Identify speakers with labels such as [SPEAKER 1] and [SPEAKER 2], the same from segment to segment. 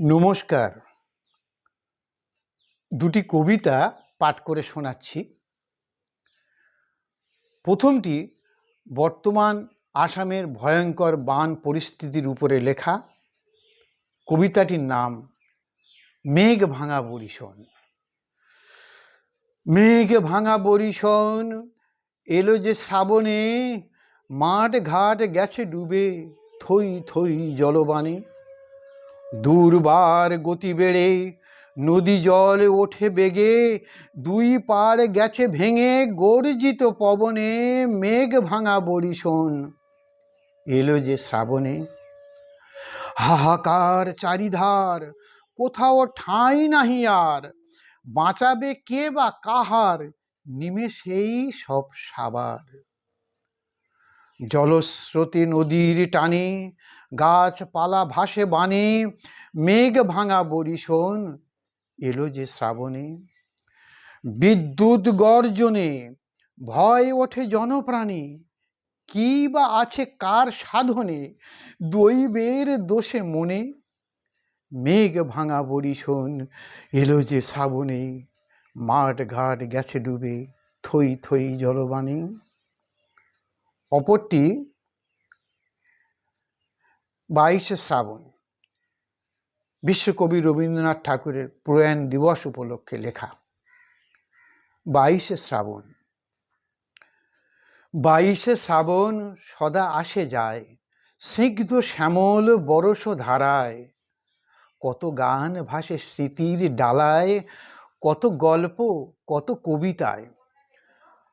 [SPEAKER 1] নমস্কার। দুটি কবিতা পাঠ করে শোনাচ্ছি। প্রথমটি বর্তমান আসামের ভয়ঙ্কর বান পরিস্থিতির উপরে লেখা। কবিতাটির নাম মেঘ ভাঙা বরিশন। মেঘ ভাঙা বরিশন এলো যে শ্রাবণে, মাঠ ঘাট গেছে ডুবে থই থই জলবানে। দুর্বার গতি বেড়ে নদী জল ওঠে বেগে, দুই পাড় গেছে ভেঙে গর্জিত পবনে। মেঘ ভাঙা বরিশন এলো যে শ্রাবণে। হাহাকার চারিধার, কোথাও ঠাঁই নাহি আর, বাঁচাবে কে বা কাহার, নিমেষেই সব সাবার। জলস্রোতে নদীর টানে, গাছপালা ভাসে বানে, মেঘ ভাঙা বরিশন এলো যে শ্রাবণে। বিদ্যুৎ গর্জনে ভয় ওঠে জনপ্রাণে, কি বা আছে কার সাধনে, দৈবের দোষে মনে। মেঘ ভাঙা বরিশন এলো যে শ্রাবণে, মাঠ ঘাট গেছে ডুবে থই থই জলবানে। অপরটি 22শে শ্রাবণ, বিশ্বকবি রবীন্দ্রনাথ ঠাকুরের প্রয়াণ দিবস উপলক্ষে লেখা। 22শে শ্রাবণ। 22শে শ্রাবণ সদা আসে যায়, স্নিগ্ধ শ্যামল বরষ ধারায়। কত গান ভাসে স্মৃতির ডালায়, কত গল্প কত কবিতায়।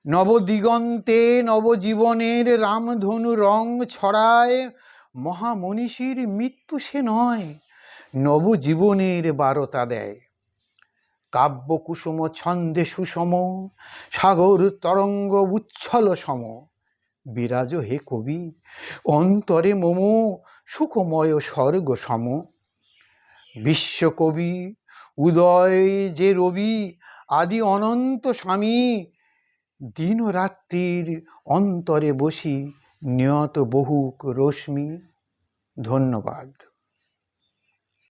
[SPEAKER 1] নবদিগন্তে নবজীবনের রামধনু রং ছড়ায়, মহামনীষীর মৃত্যু সে নয়, নবজীবনের বারতা দেয়। কাব্য কুসুম ছন্দে সুষম, সাগর তরঙ্গ উচ্ছল সম। বিরাজ হে কবি অন্তরে মম, সুখময় স্বর্গ সম। বিশ্বকবি উদয় যে রবি, আদি অনন্ত স্বামী। দিন রাত্রির অন্তরে বসি, নিয়ত বহুক রশ্মি। ধন্যবাদ।